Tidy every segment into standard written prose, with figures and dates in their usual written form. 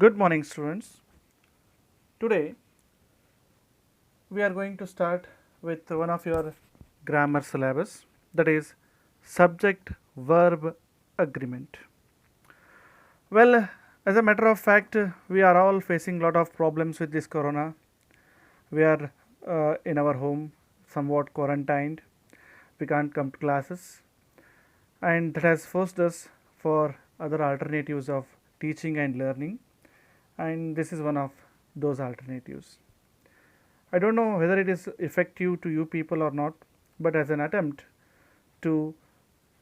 Good morning, students. Today we are going to start with one of your grammar syllabus, that is subject verb agreement. Well, as a matter of fact, we are all facing a lot of problems with this corona. We are in our home, somewhat quarantined. We can't come to classes, and that has forced us for other alternatives of teaching and learning, and this is one of those alternatives. I don't know whether it is effective to you people or not, but as an attempt to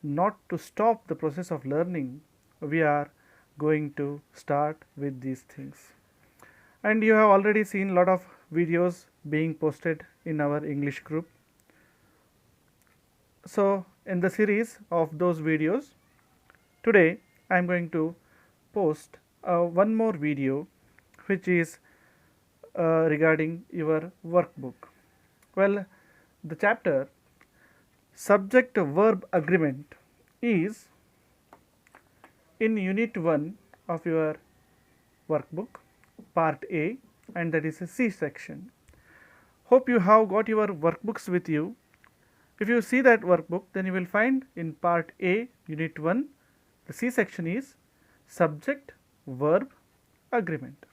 not to stop the process of learning, we are going to start with these things. And you have already seen a lot of videos being posted in our English group. So, in the series of those videos, today I am going to post one more video which is regarding your workbook. Well, the chapter subject verb agreement is in unit 1 of your workbook, part A, and that is a C section. Hope you have got your workbooks with you. If you see that workbook, then you will find in part A, unit 1, the C section is subject verb agreement.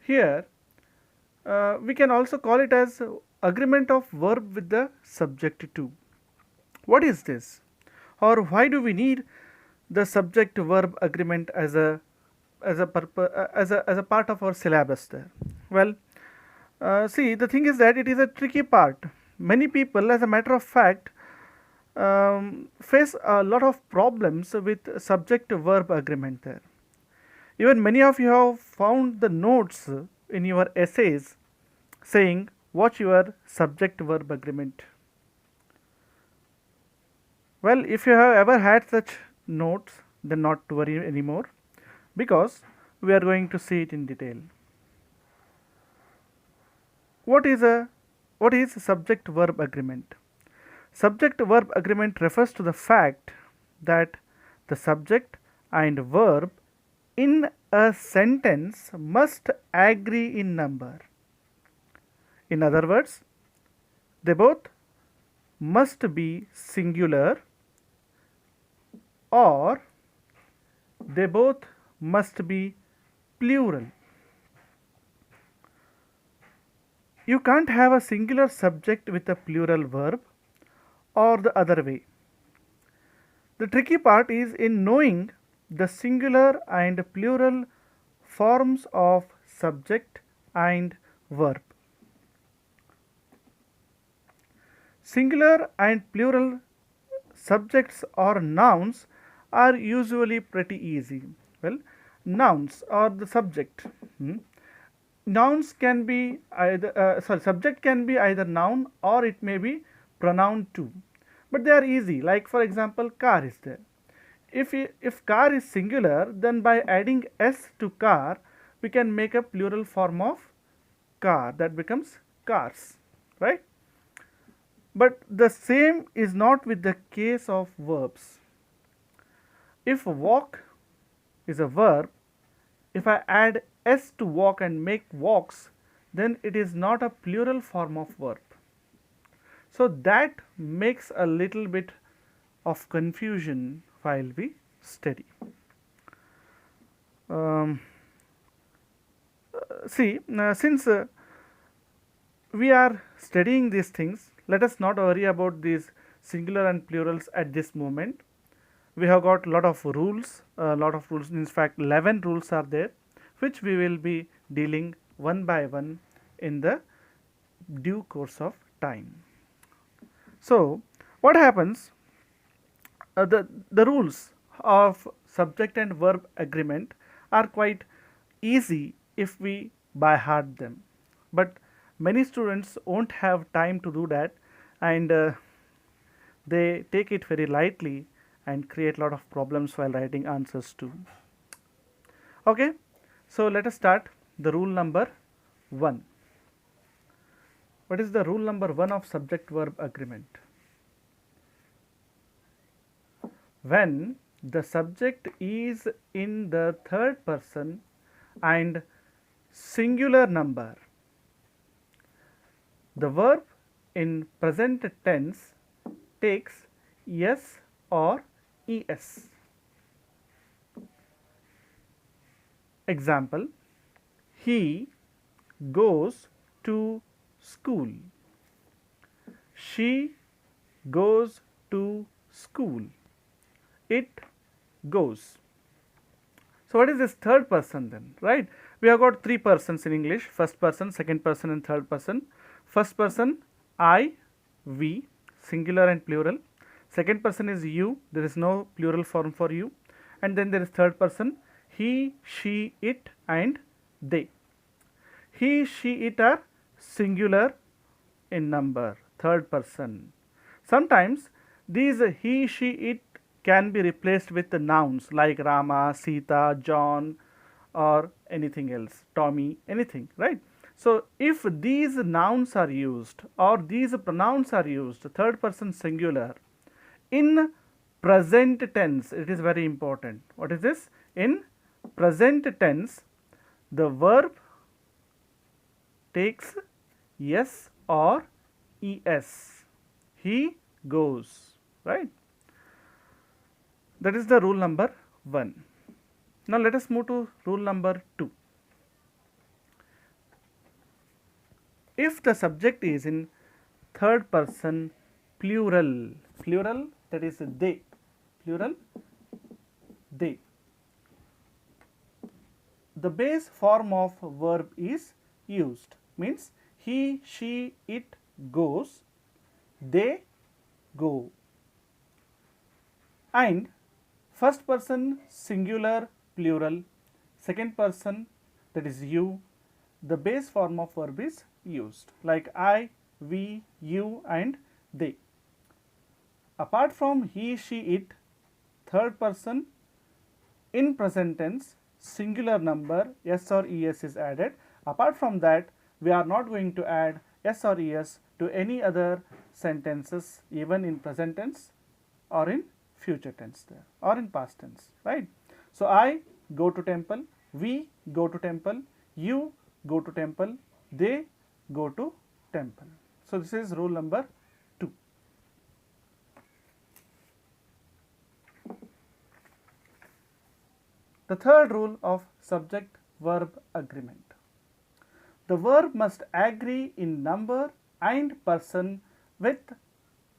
Here we can also call it as agreement of verb with the subject to. What is this, or why do we need the subject verb agreement as a part of our syllabus there? Well, see, the thing is that it is a tricky part. Many people, as a matter of fact, face a lot of problems with subject verb agreement there. Even many of you have found the notes in your essays saying watch your subject verb agreement. Well, if you have ever had such notes, then not to worry anymore, because we are going to see it in detail. What is subject verb agreement? Subject verb agreement refers to the fact that the subject and verb in a sentence must agree in number. In other words, they both must be singular or they both must be plural. You can't have a singular subject with a plural verb or the other way. The tricky part is in knowing the singular and plural forms of subject and verb. Singular and plural subjects or nouns are usually pretty easy. Well, nouns or the subject. Nouns can be either subject can be either noun or it may be pronoun too, but they are easy. Like for example, car is there. If car is singular, then by adding s to car, we can make a plural form of car, that becomes cars, right? But the same is not with the case of verbs. If walk is a verb, if I add s to walk and make walks, then it is not a plural form of verb. So that makes a little bit of confusion while we study. Since we are studying these things, let us not worry about these singular and plurals at this moment. We have got a lot of rules, in fact 11 rules are there, which we will be dealing one by one in the due course of time. So, what happens? The rules of subject and verb agreement are quite easy if we by heart them, but many students won't have time to do that, and they take it very lightly and create a lot of problems while writing answers too. Okay, so let us start the rule number 1. What is the rule number 1 of subject verb agreement? when the subject is in the third person and singular number. The verb in present tense takes s or es. Example, he goes to school. She goes to school. It goes. So, what is this third person then, right? We have got three persons in English: first person, second person, and third person. First person, I, we, singular and plural. Second person is you, there is no plural form for you. And then there is third person, he, she, it, and they. He, she, it are singular in number, third person. Sometimes these he, she, it can be replaced with the nouns like Rama, Sita, John, or anything else, Tommy, anything, right? So, if these nouns are used or these pronouns are used, third person singular, in present tense, it is very important. What is this? In present tense, the verb takes yes or es. He goes, right? That is the rule number 1. Now, let us move to rule number 2. If the subject is in third person plural, plural, that is they, plural, they, the base form of verb is used, means he, she, it goes, they go, and first person singular plural, second person, that is you, the base form of verb is used, like I, we, you, and they. Apart from he, she, it, third person in present tense singular number s or es is added. Apart from that, we are not going to add s or es to any other sentences, even in present tense or in future tense there, or in past tense, right? So, I go to temple, we go to temple, you go to temple, they go to temple. So, this is rule number 2. The third rule of subject verb agreement. The verb must agree in number and person with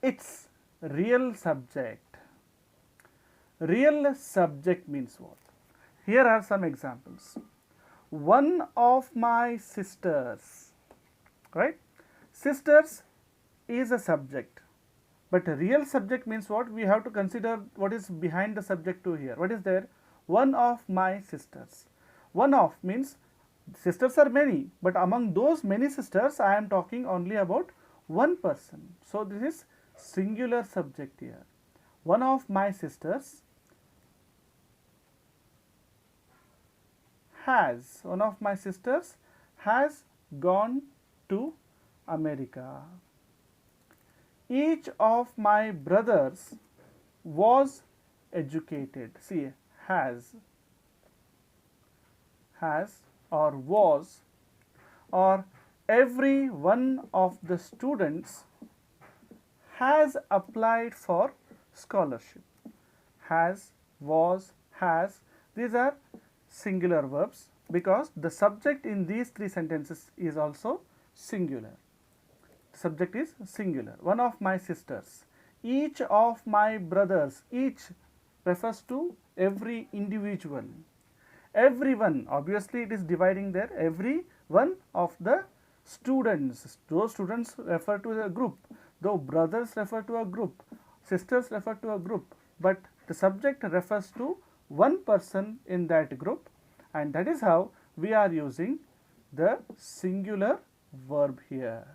its real subject. Real subject means what? Here are some examples. One of my sisters, right? Sisters is a subject, but a real subject means what? We have to consider what is behind the subject to here. What is there? One of my sisters. One of means sisters are many, but among those many sisters, I am talking only about one person. So, this is singular subject here. One of my sisters has, one of my sisters has gone to America. Each of my brothers was educated. See, has or was, or every one of the students has applied for scholarship. Has, was, has, these are singular verbs because the subject in these three sentences is also singular. The subject is singular. One of my sisters, each of my brothers, each refers to every individual. Everyone, obviously it is dividing there, every one of the students, those students refer to a group, though brothers refer to a group, sisters refer to a group, but the subject refers to one person in that group, and that is how we are using the singular verb here.